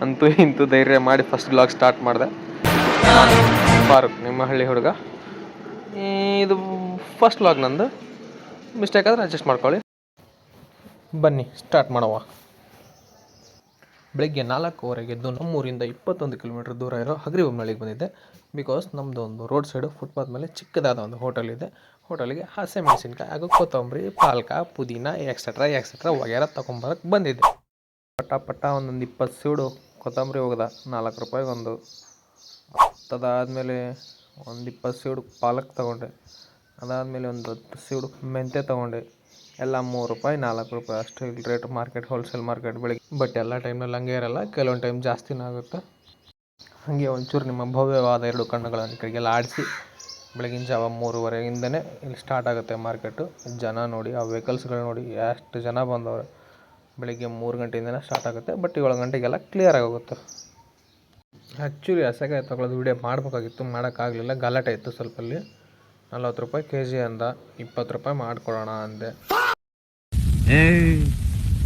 ಅಂತೂ ಇಂತೂ ಧೈರ್ಯ ಮಾಡಿ ಫಸ್ಟ್ ಬ್ಲಾಗ್ ಸ್ಟಾರ್ಟ್ ಮಾಡಿದೆ. ಫಾರೂಕ್, ನಿಮ್ಮ ಹಳ್ಳಿ ಹುಡುಗ. ಇದು ಫಸ್ಟ್ ಬ್ಲಾಗ್ ನಂದು. ಮಿಸ್ಟೇಕ್ ಆದರೆ ಅಡ್ಜಸ್ಟ್ ಮಾಡ್ಕೊಳ್ಳಿ. ಬನ್ನಿ ಸ್ಟಾರ್ಟ್ ಮಾಡುವ. ಬೆಳಗ್ಗೆ 4:15 ಎದ್ದು ನಮ್ಮೂರಿಂದ 21 ಕಿಲೋಮೀಟರ್ ದೂರ ಇರೋ ಹಗರಿಬೊಮ್ಮನಹಳ್ಳಿಗೆ ಬಂದಿದ್ದೆ. ಬಿಕಾಸ್ ನಮ್ಮದು ಒಂದು ರೋಡ್ ಸೈಡು ಫುಟ್ಪಾತ್ ಮೇಲೆ ಚಿಕ್ಕದಾದ ಒಂದು ಹೋಟೆಲ್ ಇದೆ. ಹೋಟೆಲಿಗೆ ಹಸಿಮೆಣಸಿನ್ಕಾಯಿ ಹಾಗೂ ಕೊತ್ತಂಬರಿ, ಪಾಲಕ, ಪುದೀನ ಎಕ್ಸೆಟ್ರಾ ವಗೇರ ತೊಗೊಂಬರಕ್ಕೆ ಬಂದಿದ್ದೆ. ಪಟ್ಟ ಒಂದೊಂದು 20 ಸೀಡು ಕೊತ್ತಂಬರಿ ಹೋಗ್ದ, 4 ರೂಪಾಯಿಗೆ ಒಂದು. ಅದಾದಮೇಲೆ ಒಂದು 20 ಸೀಡು ಪಾಲಕ್ ತೊಗೊಂಡೆ. ಅದಾದಮೇಲೆ ಒಂದು 10 ಸೀಡು ಮೆಂತ್ಯ ತೊಗೊಂಡೆ. ಎಲ್ಲ 3 ರೂಪಾಯಿ 4 ರೂಪಾಯಿ ಅಷ್ಟು ಇಲ್ಲಿ ರೇಟ್. ಮಾರ್ಕೆಟ್, ಹೋಲ್ಸೇಲ್ ಮಾರ್ಕೆಟ್ ಬೆಳಗ್ಗೆ. ಬಟ್ ಎಲ್ಲ ಟೈಮ್ನಲ್ಲಿ ಹಂಗೆ ಇರಲ್ಲ, ಕೆಲವೊಂದು ಟೈಮ್ ಜಾಸ್ತಿನೂ ಆಗುತ್ತೆ. ಹಾಗೆ ಒಂಚೂರು ನಿಮ್ಮ ಭವ್ಯವಾದ 2 ಕಣ್ಣುಗಳನ್ನು ಕಡೆಗೆಲ್ಲ ಆಡಿಸಿ ಬೆಳಗಿನ ಜಾವ 3:30ಇಂದನೇ ಇಲ್ಲಿ ಸ್ಟಾರ್ಟ್ ಆಗುತ್ತೆ ಮಾರ್ಕೆಟು. ಜನ ನೋಡಿ, ಆ ವೆಹಿಕಲ್ಸ್ಗಳು ನೋಡಿ ಎಷ್ಟು ಜನ ಬಂದವ್ರೆ. ಬೆಳಗ್ಗೆ 3 ಗಂಟೆಯಿಂದನೇ ಸ್ಟಾರ್ಟ್ ಆಗುತ್ತೆ. ಬಟ್ 7 ಗಂಟೆಗೆಲ್ಲ ಕ್ಲಿಯರ್ ಆಗೋಗುತ್ತೆ. ಆ್ಯಕ್ಚುಲಿ ಹಸೆಕಾಯಿ ತೊಗೊಳೋದು ವೀಡಿಯೋ ಮಾಡಬೇಕಾಗಿತ್ತು, ಮಾಡೋಕ್ಕಾಗಲಿಲ್ಲ. ಗಲಾಟೆ ಇತ್ತು ಸ್ವಲ್ಪ. ಅಲ್ಲಿ 40 ರೂಪಾಯಿ ಕೆಜಿ ಅಂದ, 20 ರೂಪಾಯಿ ಮಾಡಿಕೊಡೋಣ ಅಂದೆ.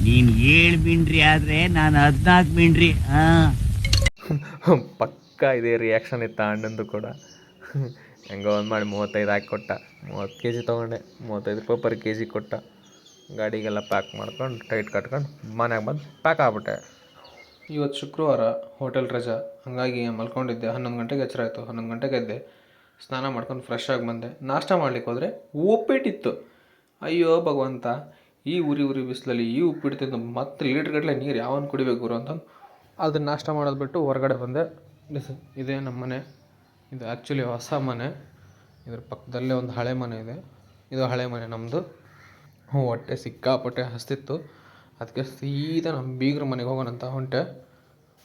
ನೀನು 7 ಮಿಂಡ್ರಿ ಆದರೆ ನಾನು 14 ಮಿಂಡ್ರಿ. ಪಕ್ಕ ಇದೆ ರಿಯಾಕ್ಷನ್ ಇತ್ತು ಅಣ್ಣಂದು ಕೂಡ. ಹೆಂಗೋ ಒಂದು ಮಾಡಿ 35 ಹಾಕಿ ಕೊಟ್ಟ. 30 ಕೆ ಜಿ ತೊಗೊಂಡೆ, 35 ರೂಪಾಯಿ ಪರ್ ಕೆ ಜಿ ಕೊಟ್ಟ. ಗಾಡಿಗೆಲ್ಲ ಪ್ಯಾಕ್ ಮಾಡ್ಕೊಂಡು ಟೈಟ್ ಕಟ್ಕೊಂಡು ಮನೆಗೆ ಬಂದು ಪ್ಯಾಕ್ ಆಗ್ಬಿಟ್ಟೆ. ಇವತ್ತು ಶುಕ್ರವಾರ, ಹೋಟೆಲ್ ರಜಾ. ಹಾಗಾಗಿ ಮಲ್ಕೊಂಡಿದ್ದೆ. 11 ಗಂಟೆಗೆ ಎಚ್ಚರ ಆಯಿತು. 11 ಗಂಟೆಗೆ ಎದ್ದೆ, ಸ್ನಾನ ಮಾಡ್ಕೊಂಡು ಫ್ರೆಶ್ ಆಗಿ ಬಂದೆ. ನಾಷ್ಟ ಮಾಡ್ಲಿಕ್ಕೆ ಹೋದರೆ ಉಪ್ಪಿಟ್ಟಿತ್ತು. ಅಯ್ಯೋ ಭಗವಂತ, ಈ ಉರಿ ಬಿಸಿಲಲ್ಲಿ ಈ ಉಪ್ಪಿಟ್ಟು ತಿಂದು ಮತ್ತೆ ಲೀಟ್ರ್ಗಟ್ಟಲೆ ನೀರು ಯಾವನು ಕುಡಿಬೇಕು ಗುರು ಅಂತಂದು ಅದನ್ನ ನಾಷ್ಟ ಮಾಡೋದು ಬಿಟ್ಟು ಹೊರಗಡೆ ಬಂದೆ. ಇದೇ ನಮ್ಮ ಮನೆ. ಇದು ಆ್ಯಕ್ಚುಲಿ ಹೊಸ ಮನೆ. ಇದ್ರ ಪಕ್ಕದಲ್ಲೇ ಒಂದು ಹಳೆ ಮನೆ ಇದೆ. ಇದು ಹಳೆ ಮನೆ ನಮ್ಮದು. ಹೊಟ್ಟೆ ಸಿಕ್ಕಾಪಟ್ಟೆ ಹಸ್ತಿತ್ತು. ಅದಕ್ಕೆ ಸೀದಾ ನಮ್ಮ ಬೀಗ್ರ ಮನೆಗೆ ಹೋಗೋಣಂತ ಹೊಂಟೆ.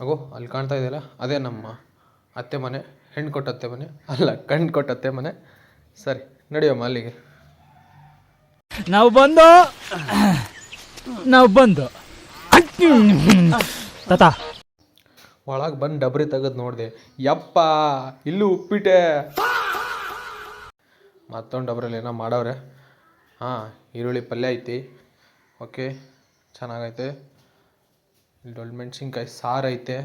ಅಗೋ ಅಲ್ಲಿ ಕಾಣ್ತಾ ಇದೆಯಲ್ಲ, ಅದೇ ನಮ್ಮ ಅತ್ತೆ ಮನೆ. ಹೆಣ್ಣು ಕೊಟ್ಟ ಅತ್ತೆ ಮನೆ ಅಲ್ಲ, ಕಣ್ಣು ಕೊಟ್ಟ ಅತ್ತೆ ಮನೆ. ಸರಿ ನಡೆಯಮ್ಮ ಅಲ್ಲಿಗೆ. ನಾವು ಬಂದು ತಾತ ಒಳಗೆ ಬಂದು ಡಬ್ರಿ ತೆಗೆದು ನೋಡಿದೆ. ಯಪ್ಪ, ಇಲ್ಲೂ ಉಪ್ಪಿಟ್ಟೆ. ಮತ್ತೊಂದು ಡಬ್ರಲ್ಲಿ ಏನೋ ಮಾಡವ್ರೆ. ಈರುಳ್ಳಿ ಪಲ್ಯ ಐತಿ. ಓಕೆ, ಚೆನ್ನಾಗೈತೆ. ಇಲ್ಲಿ ದೊಡ್ಡ ಮೆಣಸಿನ್ಕಾಯಿ ಸಾರು ಐತೆ.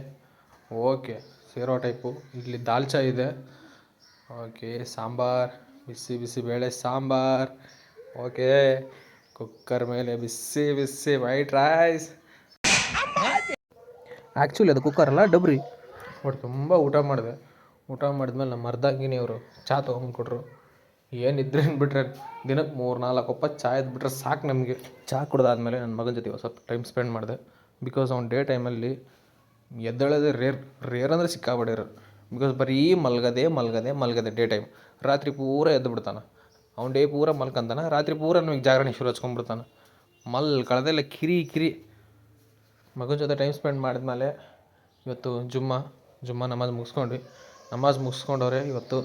ಓಕೆ, ಸೇರೋ ಟೈಪು. ಇಲ್ಲಿ ದಾಲ್ಚಾ ಇದೆ. ಓಕೆ, ಸಾಂಬಾರು, ಬಿಸಿ ಬೇಳೆ ಸಾಂಬಾರು. ಓಕೆ, ಕುಕ್ಕರ್ ಮೇಲೆ ಬಿಸಿ ವೈಟ್ ರೈಸ್. ಆ್ಯಕ್ಚುಲಿ ಅದು ಕುಕ್ಕರ್ ಅಲ್ಲ, ಡಬ್ರಿ. ಬಟ್ ತುಂಬ ಊಟ ಮಾಡಿದೆ. ಊಟ ಮಾಡಿದ್ಮೇಲೆ ನಮ್ಮ ಅರ್ಧಾಂಗಿನಿ ಅವರು ಚಹಾ ತೊಗೊಂಡ್ಕೊಟ್ರು. ಏನಿದ್ರೆ ಬಿಟ್ರೆ ದಿನಕ್ಕೆ 3-4 ಕೊಪ್ಪ ಚಹಾ ಎದ್ಬಿಟ್ರೆ ಸಾಕು ನಮಗೆ. ಚಹಾ ಕುಡ್ದಾದ್ಮೇಲೆ ನನ್ನ ಮಗನ ಜೊತೆ ಸ್ವಲ್ಪ ಟೈಮ್ ಸ್ಪೆಂಡ್ ಮಾಡಿದೆ. ಬಿಕಾಸ್ ಅವ್ನು ಡೇ ಟೈಮಲ್ಲಿ ಎದ್ದೇಳೋದೇ ರೇರ್ ಅಂದರೆ ಸಿಕ್ಕಾಬಿಡಿರು. ಬಿಕಾಸ್ ಬರೀ ಮಲ್ಗದೆ ಡೇ ಟೈಮ್. ರಾತ್ರಿ ಪೂರ ಎದ್ದು ಬಿಡ್ತಾನೆ. ಅವ್ನು ಡೇ ಪೂರ ಮಲ್ಕೊಂತಾನೆ, ರಾತ್ರಿ ಪೂರ ನಮಗೆ ಜಾಗರಣೆ ಶುರು ಹಚ್ಕೊಂಡ್ಬಿಡ್ತಾನೆ. ಕಳೆದೆಲ್ಲ ಕಿರಿ. ಮಗನ ಜೊತೆ ಟೈಮ್ ಸ್ಪೆಂಡ್ ಮಾಡಿದ್ಮೇಲೆ ಇವತ್ತು ಜುಮ್ಮಾ ನಮಾಜ್ ಮುಗಿಸ್ಕೊಂಡವ್ರೆ. ಇವತ್ತು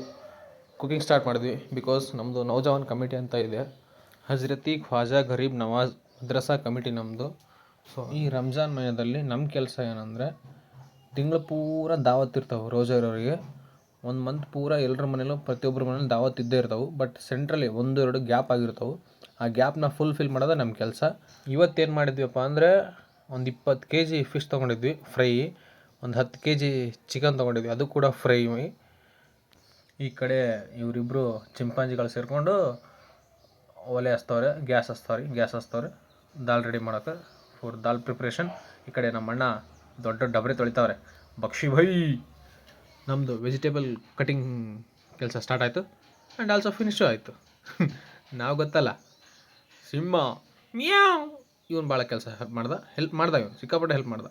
ಕುಕಿಂಗ್ ಸ್ಟಾರ್ಟ್ ಮಾಡಿದ್ವಿ. ಬಿಕಾಸ್ ನಮ್ಮದು ನೌಜವಾನ್ ಕಮಿಟಿ ಅಂತ ಇದೆ. ಹಜರತಿ ಖ್ವಾಜಾ ಗರೀಬ್ ನವಾಜ್ ಮದ್ರಸಾ ಕಮಿಟಿ ನಮ್ಮದು. ಸೊ ಈ ರಂಜಾನ್ ಮಯದಲ್ಲಿ ನಮ್ಮ ಕೆಲಸ ಏನಂದರೆ, ತಿಂಗಳು ಪೂರ ದಾವತ್ ಇರ್ತಾವೆ ರೋಜಾ ಇರೋರಿಗೆ. 1 ಮಂತ್ ಪೂರ ಎಲ್ಲರ ಮನೇಲೂ ಪ್ರತಿಯೊಬ್ಬರ ಮನೇಲಿ ದಾವತ್ ಇದ್ದೇ ಇರ್ತಾವೆ. ಬಟ್ ಸೆಂಟ್ರಲ್ಲಿ 1-2 ಗ್ಯಾಪ್ ಆಗಿರ್ತಾವೆ. ಆ ಗ್ಯಾಪ್ನ ಫುಲ್ಫಿಲ್ ಮಾಡೋದು ನಮ್ಮ ಕೆಲಸ. ಇವತ್ತೇನು ಮಾಡಿದ್ವಿಪ್ಪ ಅಂದರೆ, ಒಂದು 20 ಕೆ ಜಿ ಫಿಶ್ ತೊಗೊಂಡಿದ್ವಿ ಫ್ರೈ. ಒಂದು 10 ಕೆ ಜಿ ಚಿಕನ್ ತೊಗೊಂಡಿದ್ವಿ, ಅದು ಕೂಡ ಫ್ರೈ. ಈ ಕಡೆ ಇವರಿಬ್ಬರು ಚಿಂಪಾಂಜಿಗಳು ಸೇರಿಕೊಂಡು ಗ್ಯಾಸ್ ಹಚ್ತವ್ರೆ ದಾಲ್ ರೆಡಿ ಮಾಡೋಕ್ಕೆ. For dal preparation. ಈ ಕಡೆ ನಮ್ಮ ಅಣ್ಣ ದೊಡ್ಡ ಡಬ್ರಿ ತೊಳಿತಾವ್ರೆ. ಬಕ್ಷಿ ಭೈ, ನಮ್ಮದು ವೆಜಿಟೇಬಲ್ ಕಟಿಂಗ್ ಕೆಲಸ ಸ್ಟಾರ್ಟ್ ಆಯಿತು. ಆ್ಯಂಡ್ ಆಲ್ಸೋ ಫಿನಿಶು ಆಯಿತು. ನಾವು ಗೊತ್ತಲ್ಲ, ಸಿಂಹ ಮ್ಯಾವ್, ಇವನು ಭಾಳ ಕೆಲಸ ಹೆಲ್ಪ್ ಮಾಡ್ದ. ಇವನು ಸಿಕ್ಕಾಪಟ್ಟೆ ಹೆಲ್ಪ್ ಮಾಡ್ದ.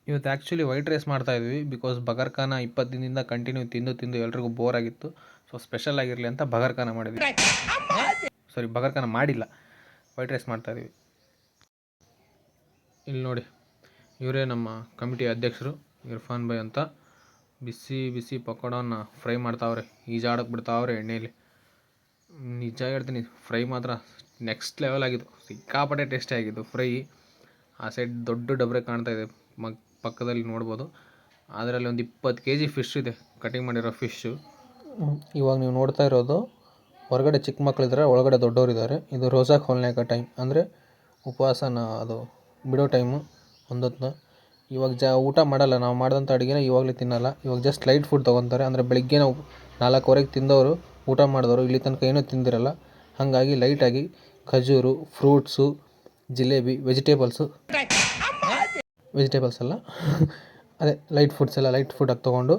ಇವತ್ತು ಆ್ಯಕ್ಚುಲಿ ವೈಟ್ ರೈಸ್ ಮಾಡ್ತಾಯಿದ್ವಿ. ಬಿಕಾಸ್ ಬಗರ್ಖಾನ 20 ದಿನದಿಂದ ಕಂಟಿನ್ಯೂ ತಿಂದು ಎಲ್ರಿಗೂ ಬೋರ್ ಆಗಿತ್ತು. ಸೊ ಸ್ಪೆಷಲ್ ಆಗಿರಲಿ ಅಂತ ಬಗರ್ಖಾನ ಮಾಡಿಲ್ಲ, ವೈಟ್ ರೈಸ್ ಮಾಡ್ತಾಯಿದ್ವಿ. ಇಲ್ಲಿ ನೋಡಿ, ಇವರೇ ನಮ್ಮ ಕಮಿಟಿ ಅಧ್ಯಕ್ಷರು ಇರ್ಫಾನ್ ಭಾಯ್ ಅಂತ. ಬಿಸಿ ಪಕೋಡನ ಫ್ರೈ ಮಾಡ್ತಾವ್ರೆ. ಈಜಾಡಕ್ಕೆ ಬಿಡ್ತಾವ್ರೆ ಎಣ್ಣೆಯಲ್ಲಿ. ನಿಜ ಹೇಳ್ತೀನಿ, ಫ್ರೈ ಮಾತ್ರ ನೆಕ್ಸ್ಟ್ ಲೆವೆಲ್ ಆಗಿದ್ದು. ಸಿಕ್ಕಾಪಟ್ಟೆ ಟೇಸ್ಟಿ ಆಗಿದ್ದು ಫ್ರೈ. ಆ ಸೈಡ್ ದೊಡ್ಡ ಡಬ್ರೆ ಕಾಣ್ತಾ ಇದೆ, ಪಕ್ಕದಲ್ಲಿ ನೋಡ್ಬೋದು. ಅದರಲ್ಲಿ ಒಂದು 20 ಕೆ ಜಿ ಫಿಶ್ ಇದೆ, ಕಟಿಂಗ್ ಮಾಡಿರೋ ಫಿಶ್ಶು. ಇವಾಗ ನೀವು ನೋಡ್ತಾ ಇರೋದು, ಹೊರಗಡೆ ಚಿಕ್ಕ ಮಕ್ಕಳಿದ್ದಾರೆ, ಒಳಗಡೆ ದೊಡ್ಡವರಿದ್ದಾರೆ. ಇದು ರೋಜಾ ಖೋಲ್ನಾಕ ಟೈಮ್, ಅಂದರೆ ಉಪವಾಸನ ಅದು ಬಿಡೋ ಟೈಮು. ಒಂದೊತ್ತು ಇವಾಗ ಊಟ ಮಾಡಲ್ಲ, ನಾವು ಮಾಡಿದಂಥ ಅಡುಗೆನ ಇವಾಗಲೇ ತಿನ್ನಲ್ಲ. ಇವಾಗ ಜಸ್ಟ್ ಲೈಟ್ ಫುಡ್ ತೊಗೊತಾರೆ. ಅಂದರೆ ಬೆಳಿಗ್ಗೆ ನಾವು 4:15ಗೆ ತಿಂದವರು, ಊಟ ಮಾಡಿದವರು ಇಲ್ಲಿ ತನಕ ಏನೂ ತಿಂದಿರಲ್ಲ. ಹಾಗಾಗಿ ಲೈಟಾಗಿ ಖಜೂರು, ಫ್ರೂಟ್ಸು, ಜಿಲೇಬಿ, ವೆಜಿಟೇಬಲ್ಸ್ ಅಲ್ಲ ಅದೇ ಲೈಟ್ ಫುಡ್ಡಾಗಿ ತೊಗೊಂಡು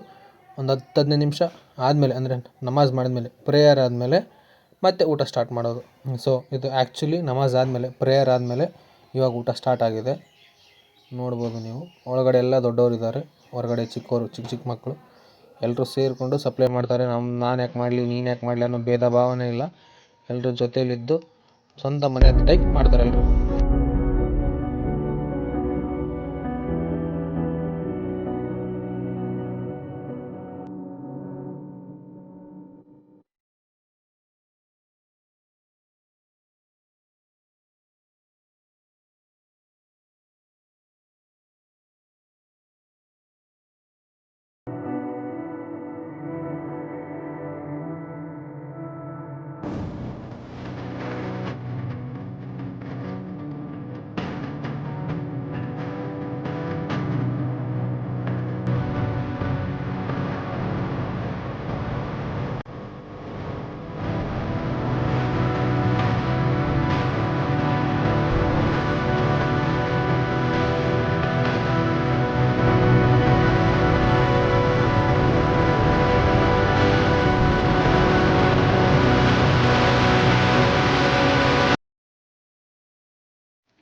ಒಂದು 10-15 ನಿಮಿಷ ಆದಮೇಲೆ, ಅಂದರೆ ನಮಾಜ್ ಮಾಡಿದ್ಮೇಲೆ, ಪ್ರೇಯರ್ ಆದಮೇಲೆ ಮತ್ತೆ ಊಟ ಸ್ಟಾರ್ಟ್ ಮಾಡೋದು. ಸೊ ಇದು ಆ್ಯಕ್ಚುಲಿ ನಮಾಜ್ ಆದಮೇಲೆ, ಪ್ರೇಯರ್ ಆದಮೇಲೆ ಇವಾಗ ಊಟ ಸ್ಟಾರ್ಟ್ ಆಗಿದೆ. ನೋಡ್ಬೋದು ನೀವು. ಒಳಗಡೆ ಎಲ್ಲ ದೊಡ್ಡವರಿದ್ದಾರೆ, ಹೊರಗಡೆ ಚಿಕ್ಕವರು, ಚಿಕ್ಕ ಮಕ್ಕಳು ಎಲ್ಲರೂ ಸೇರಿಕೊಂಡು ಸಪ್ಲೈ ಮಾಡ್ತಾರೆ. ನಾನು ಯಾಕೆ ಮಾಡಲಿ, ನೀನು ಯಾಕೆ ಮಾಡಲಿ ಅನ್ನೋ ಭೇದ ಭಾವನೆ ಇಲ್ಲ. ಎಲ್ಲರೂ ಜೊತೆಯಲ್ಲಿದ್ದು ಸ್ವಂತ ಮನೆ ಟೈಪ್ ಮಾಡ್ತಾರೆ ಎಲ್ಲರೂ.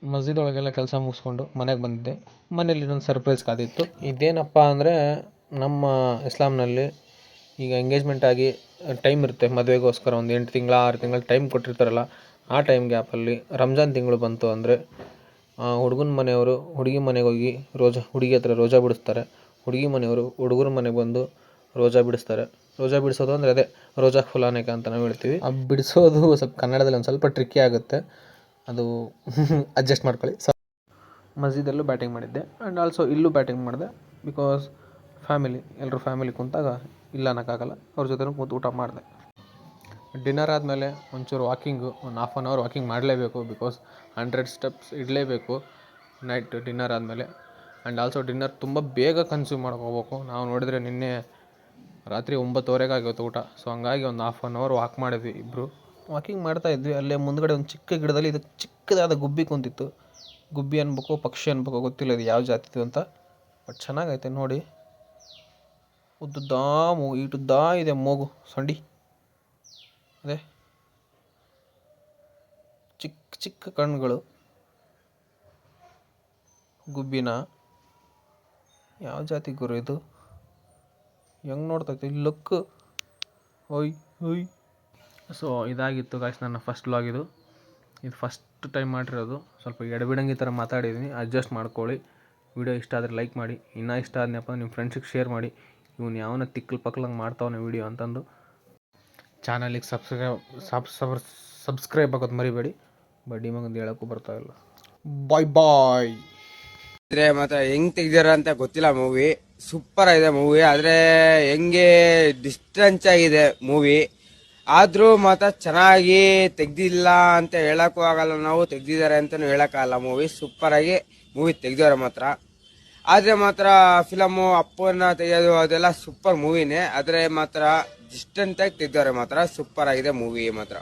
ಮಸ್ಜಿದ್ ಒಳಗೆಲ್ಲ ಕೆಲಸ ಮುಗಿಸ್ಕೊಂಡು ಮನೆಗೆ ಬಂದಿದ್ದೆ. ಮನೇಲಿ ಇನ್ನೊಂದು ಸರ್ಪ್ರೈಸ್ ಕಾದಿತ್ತು. ಇದೇನಪ್ಪ ಅಂದರೆ, ನಮ್ಮ ಇಸ್ಲಾಂನಲ್ಲಿ ಈಗ ಎಂಗೇಜ್ಮೆಂಟ್ ಆಗಿ ಟೈಮ್ ಇರುತ್ತೆ ಮದುವೆಗೋಸ್ಕರ. ಒಂದು 8 ತಿಂಗಳ 6 ತಿಂಗಳು ಟೈಮ್ ಕೊಟ್ಟಿರ್ತಾರಲ್ಲ, ಆ ಟೈಮ್ ಗ್ಯಾಪಲ್ಲಿ ರಂಜಾನ್ ತಿಂಗಳು ಬಂತು ಅಂದರೆ ಹುಡುಗನ ಮನೆಯವರು ಹುಡುಗಿ ಮನೆಗೆ ಹೋಗಿ ಹುಡುಗಿ ಹತ್ರ ರೋಜಾ ಬಿಡಿಸ್ತಾರೆ. ಹುಡುಗಿ ಮನೆಯವರು ಹುಡುಗರ ಮನೆಗೆ ಬಂದು ರೋಜಾ ಬಿಡಿಸ್ತಾರೆ. ರೋಜಾ ಬಿಡಿಸೋದು ಅಂದರೆ ಅದೇ ರೋಜಾ ಖುಲಾನೇಕ ಅಂತ ನಾವು ಹೇಳ್ತೀವಿ. ಆ ಬಿಡಿಸೋದು ಸ್ವಲ್ಪ ಕನ್ನಡದಲ್ಲಿ ಒಂದು ಸ್ವಲ್ಪ ಟ್ರಿಕ್ಕಿ ಆಗುತ್ತೆ, ಅದು ಅಡ್ಜಸ್ಟ್ ಮಾಡ್ಕೊಳ್ಳಿ. ಮಸ್ಜಿದಲ್ಲೂ ಬ್ಯಾಟಿಂಗ್ ಮಾಡಿದ್ದೆ ಆ್ಯಂಡ್ ಆಲ್ಸೋ ಇಲ್ಲೂ ಬ್ಯಾಟಿಂಗ್ ಮಾಡಿದೆ. ಬಿಕಾಸ್ ಎಲ್ಲರೂ ಫ್ಯಾಮಿಲಿ ಕುಂತಾಗ ಇಲ್ಲ ಅನ್ನೋಕ್ಕಾಗಲ್ಲ, ಅವ್ರ ಜೊತೆ ಕೂತು ಊಟ ಮಾಡಿದೆ. ಡಿನ್ನರ್ ಆದಮೇಲೆ ಒಂಚೂರು ವಾಕಿಂಗು, ಒಂದು 1/2 ಅವರ್ ವಾಕಿಂಗ್ ಮಾಡಲೇಬೇಕು. ಬಿಕಾಸ್ 100 ಸ್ಟೆಪ್ಸ್ ಇಡಲೇಬೇಕು ನೈಟ್ ಡಿನ್ನರ್ ಆದಮೇಲೆ. ಆ್ಯಂಡ್ ಆಲ್ಸೋ ಡಿನ್ನರ್ ತುಂಬ ಬೇಗ ಕನ್ಸ್ಯೂಮ್ ಮಾಡ್ಕೋಬೇಕು. ನಾವು ನೋಡಿದರೆ ನಿನ್ನೆ ರಾತ್ರಿ 9:15ಗೆ ಆಗಿತ್ತು ಊಟ. ಸೊ ಹಂಗಾಗಿ ಒಂದು 1/2 ಅವರ್ ವಾಕ್ ಮಾಡಿದ್ವಿ ಇಬ್ಬರು. ವಾಕಿಂಗ್ ಮಾಡ್ತಾಯಿದ್ವಿ. ಅಲ್ಲೇ ಮುಂದ್ಗಡೆ ಒಂದು ಚಿಕ್ಕ ಗಿಡದಲ್ಲಿ ಇದು ಚಿಕ್ಕದಾದ ಗುಬ್ಬಿ ಕುಂತಿತ್ತು. ಗುಬ್ಬಿ ಅನ್ಬೇಕು, ಪಕ್ಷಿ ಅನ್ಬೇಕು, ಗೊತ್ತಿಲ್ಲ ಇದು ಯಾವ ಜಾತಿದು ಅಂತ. ಬಟ್ ಚೆನ್ನಾಗೈತೆ ನೋಡಿ. ಉದ್ದುದ್ದಾ ಇಟುದ್ದಾ ಇದೆ ಮೂಗು, ಸೊಂಡಿ ಅದೇ ಚಿಕ್ಕ ಚಿಕ್ಕ ಕಣ್ಣುಗಳು. ಗುಬ್ಬಿನ ಯಾವ ಜಾತಿ ಗುರು ಇದು? ಹೆಂಗೆ ನೋಡ್ತೈತೆ ಇಲ್ಲಿ ಲುಕ್. ಓಯ್ ಓಯ್. ಸೊ ಇದಾಗಿತ್ತು ಗಾಯ್ಸ್ ನನ್ನ ಫಸ್ಟ್ ವ್ಲಾಗ್. ಇದು ಫಸ್ಟ್ ಟೈಮ್ ಮಾಡಿರೋದು. ಸ್ವಲ್ಪ ಎಡಬಿಡಂಗಿ ಥರ ಮಾತಾಡಿದ್ದೀನಿ, ಅಡ್ಜಸ್ಟ್ ಮಾಡ್ಕೊಳ್ಳಿ. ವಿಡಿಯೋ ಇಷ್ಟ ಆದರೆ ಲೈಕ್ ಮಾಡಿ. ಇನ್ನೂ ಇಷ್ಟ ಆದ್ನಪ್ಪ ನಿಮ್ಮ ಫ್ರೆಂಡ್ಸಿಗೆ ಶೇರ್ ಮಾಡಿ. ಇವನು ಯಾವನ ತಿಕ್ಕಲು ಪಕ್ಕಲಂಗೆ ಮಾಡ್ತಾವನೆ ವಿಡಿಯೋ ಅಂತಂದು. ಚಾನಲಿಗೆ ಸಬ್ಸ್ಕ್ರೈಬ್ ಆಗೋದು ಮರಿಬೇಡಿ. ಬಡ್ಡಿ ಮಗಂದು ಹೇಳೋಕ್ಕೂ ಬರ್ತಾಯಿಲ್ಲ. ಬಾಯ್. ಮಾತ್ರ ಹೆಂಗ್ ತೆಗ್ದಿರ ಅಂತ ಗೊತ್ತಿಲ್ಲ. ಮೂವಿ ಸೂಪರ್ ಆಗಿದೆ ಮೂವಿ. ಆದ್ರೆ ಹೆಂಗೆ ಡಿಸ್ಟೆನ್ಸ್ ಆಗಿದೆ ಮೂವಿ, ಆದ್ರೂ ಮಾತ್ರ ಚೆನ್ನಾಗಿ ತೆಗ್ದಿಲ್ಲ ಅಂತ ಹೇಳಕ್ಕೂ ಆಗಲ್ಲ, ನಾವು ತೆಗ್ದಿದ್ದಾರೆ ಅಂತಾನು ಹೇಳಕ್ಕಾಗಲ್ಲ. ಮೂವಿ ಸೂಪರ್ ಆಗಿ ಮೂವಿ ತೆಗ್ದವ್ರೆ ಮಾತ್ರ. ಆದ್ರೆ ಮಾತ್ರ ಫಿಲಮು ಅಪ್ಪನ ತೆಗೆಯೋದು ಅದೆಲ್ಲ ಸೂಪರ್ ಮೂವಿನೇ. ಆದ್ರೆ ಮಾತ್ರ ಡಿಸ್ಟೆನ್ಸ್ ಆಗಿ ತೆಗ್ದವ್ರೆ ಮಾತ್ರ. ಸೂಪರ್ ಆಗಿದೆ ಮೂವಿ ಮಾತ್ರ.